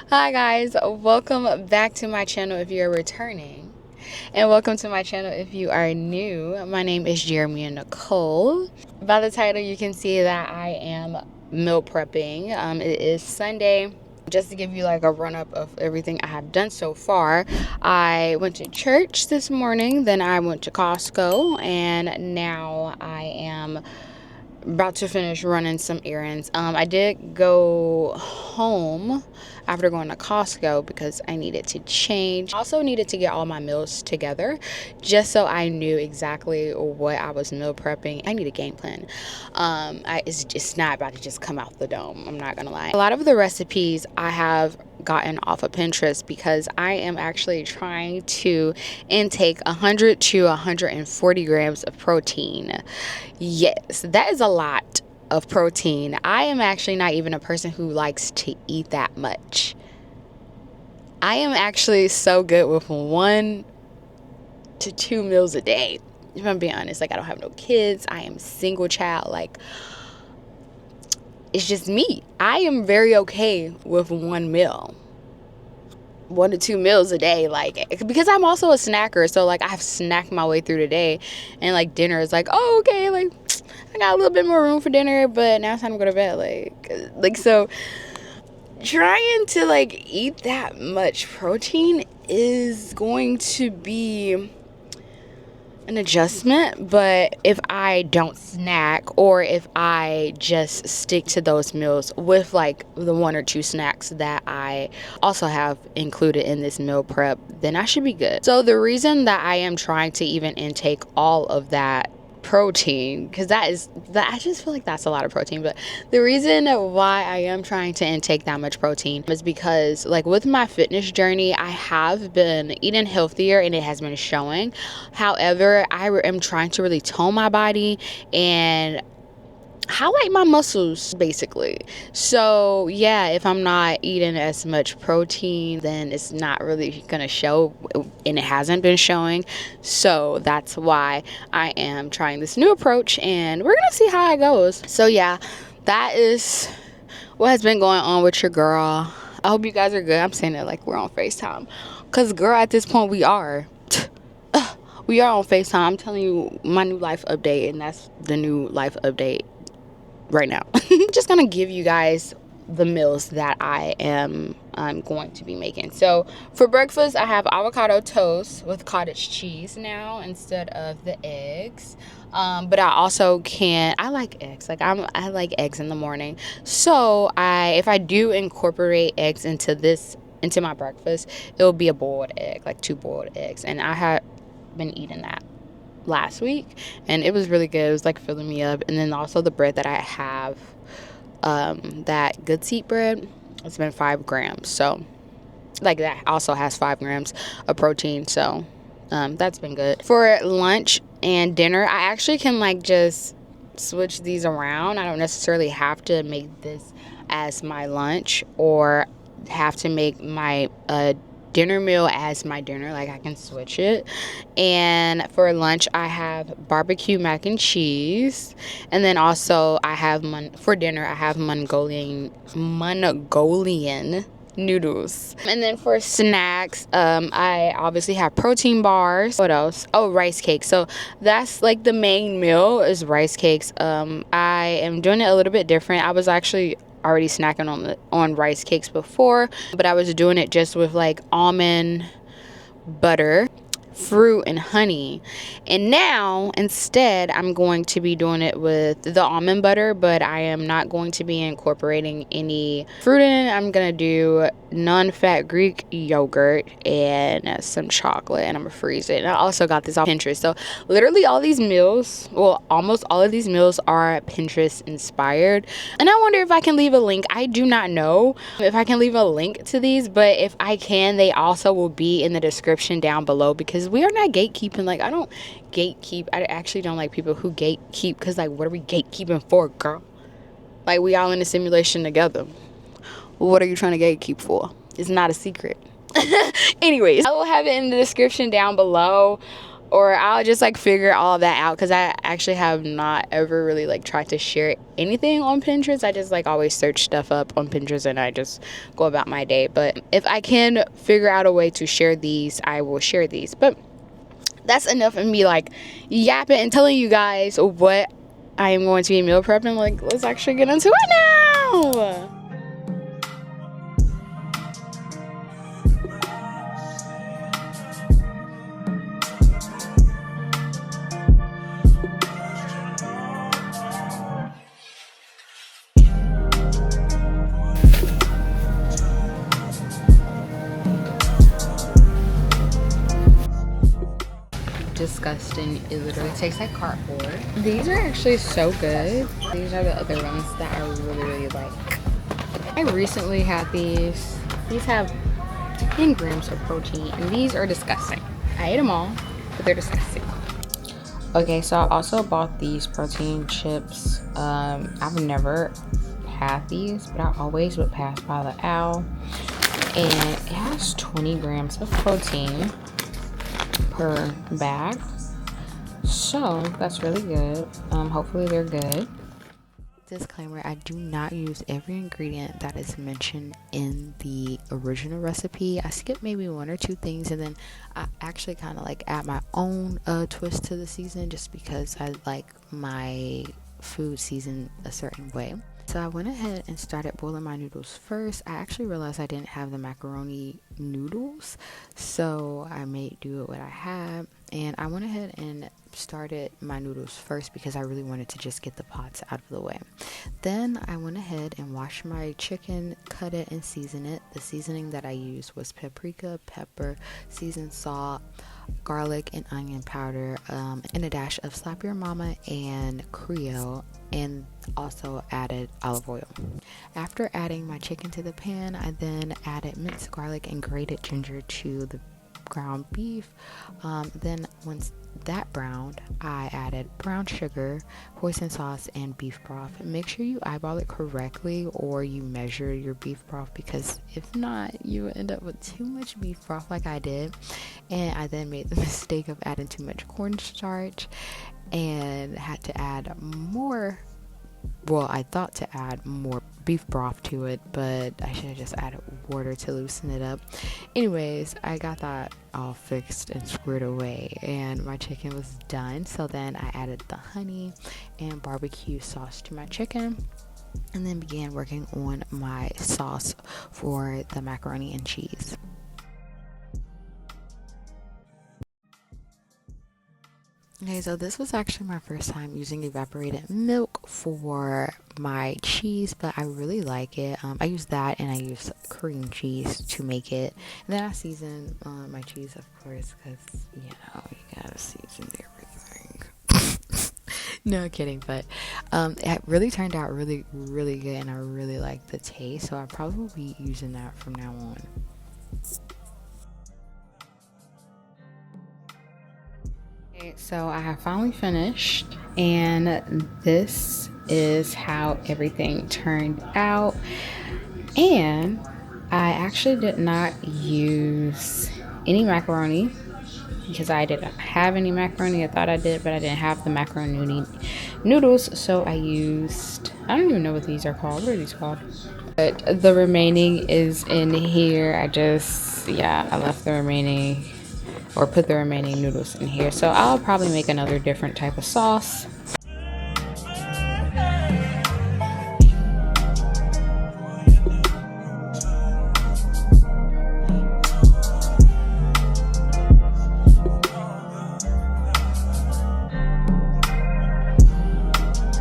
Hi guys, welcome back to my channel if you're returning, and welcome to my channel if you are new. My name is Jeremy and Nicole. By the title you can see that I am meal prepping. It is Sunday. Just to give you like a run up of everything I have done so far, I went to church this morning, then I went to Costco, and now I am about to finish running some errands. I did go home after going to Costco because I needed to change. I also needed to get all my meals together just so I knew exactly what I was meal prepping. I need a game plan. It's just not about to just come out the dome, I'm not gonna lie. A lot of the recipes I have gotten off of Pinterest because I am actually trying to intake 100 to 140 grams of protein. Yes, that is a lot of protein. I am actually not even a person who likes to eat that much. I am actually so good with 1 to 2 meals a day. If I'm being honest, like I don't have no kids. I am single child. Like it's just me. I am very okay with 1 meal. 1 to 2 meals a day, like, because I'm also a snacker, so like I've snacked my way through the day, and like dinner is like, oh okay, like I got a little bit more room for dinner, but now it's time to go to bed. Like so trying to like eat that much protein is going to be an adjustment. But if I don't snack, or if I just stick to those meals with like the 1 or 2 snacks that I also have included in this meal prep, then I should be good. So the reason that I am trying to even intake all of that protein, because I just feel like that's a lot of protein, but the reason why I am trying to intake that much protein is because like with my fitness journey, I have been eating healthier and it has been showing. However, I am trying to really tone my body and highlight my muscles basically. So yeah, if I'm not eating as much protein, then it's not really gonna show, and it hasn't been showing. So that's why I am trying this new approach, and we're gonna see how it goes. So yeah, that is what has been going on with your girl. I hope you guys are good. I'm saying it like we're on FaceTime, because girl, at this point we are we are on FaceTime. I'm telling you my new life update, and that's the new life update right now. I'm just gonna give you guys the meals that I'm going to be making. So for breakfast, I have avocado toast with cottage cheese now instead of the eggs. But I also I like eggs. Like I like eggs in the morning. So if I do incorporate eggs into my breakfast, it will be a boiled egg, like 2 boiled eggs, and I have been eating that last week, and it was really good. It was like filling me up. And then also the bread that I have, that good seat bread, it's been 5 grams, so like that also has 5 grams of protein, so that's been good. For lunch and dinner, I actually can like just switch these around. I don't necessarily have to make this as my lunch or have to make my dinner meal as my dinner. Like I can switch it. And for lunch I have barbecue mac and cheese, and then also I have for dinner I have Mongolian noodles. And then for snacks, I obviously have protein bars. What else? Oh, rice cakes. So that's like the main meal is rice cakes. I am doing it a little bit different. I was actually already snacking on rice cakes before, but I was doing it just with like almond butter, fruit, and honey. And now instead I'm going to be doing it with the almond butter, but I am not going to be incorporating any fruit in it. I'm gonna do non-fat Greek yogurt and some chocolate, and I'm gonna freeze it. And I also got this off Pinterest. So literally all these meals, well, almost all of these meals are Pinterest inspired, and I wonder if I can leave a link. I do not know if I can leave a link to these, but if I can, they also will be in the description down below, because we are not gatekeeping. Like I don't gatekeep. I actually don't like people who gatekeep, because like what are we gatekeeping for, girl? Like we all in a simulation together. What are you trying to gatekeep for? It's not a secret. Anyways, I will have it in the description down below. or I'll just like figure all that out, because I actually have not ever really like tried to share anything on Pinterest. I just like always search stuff up on Pinterest and I just go about my day. But if I can figure out a way to share these, I will share these. But that's enough of me like yapping and telling you guys what I am going to be meal prepping. Like, let's actually get into it now. Disgusting. It literally tastes like cardboard. These are actually so good. These are the other ones that I really like. I recently had these. These have 10 grams of protein, and these are disgusting. I ate them all, but they're disgusting. Okay, so I also bought these protein chips. I've never had these, but I always would pass by the aisle, and it has 20 grams of protein per bag, so that's really good. Hopefully they're good. Disclaimer, I do not use every ingredient that is mentioned in the original recipe. I skip maybe one or two things, and then I actually kind of like add my own twist to the season, just because I like my food seasoned a certain way. So I went ahead and started boiling my noodles first. I actually realized I didn't have the macaroni noodles, so I made do with what I had, and I went ahead and started my noodles first because I really wanted to just get the pots out of the way. Then I went ahead and washed my chicken, cut it, and seasoned it. The seasoning that I used was paprika, pepper, seasoned salt, garlic and onion powder, and a dash of Slap Your Mama and Creole, and also added olive oil. After adding my chicken to the pan, I then added minced garlic and grated ginger to the ground beef. Then once that browned, I added brown sugar, hoisin sauce, and beef broth. Make sure you eyeball it correctly, or you measure your beef broth, because if not, you will end up with too much beef broth like I did. And I then made the mistake of adding too much cornstarch and had to add more. Well, I thought to add more beef broth to it, but I should have just added water to loosen it up. Anyways, I got that all fixed and squared away, and my chicken was done. So then I added the honey and barbecue sauce to my chicken, and then began working on my sauce for the macaroni and cheese. Okay, so this was actually my first time using evaporated milk for my cheese, but I really like it. I use that, and I use cream cheese to make it. And then I season my cheese, of course, because, you gotta season everything. No kidding, but it really turned out really, really good, and I really like the taste, so I probably will be using that from now on. So I have finally finished, and this is how everything turned out. And I actually did not use any macaroni because I didn't have any macaroni. I thought I did, but I didn't have the macaroni noodles, so I used, I don't even know what these are called. What are these called? But the remaining is in here. I left the remaining, or put the remaining noodles in here. So I'll probably make another different type of sauce.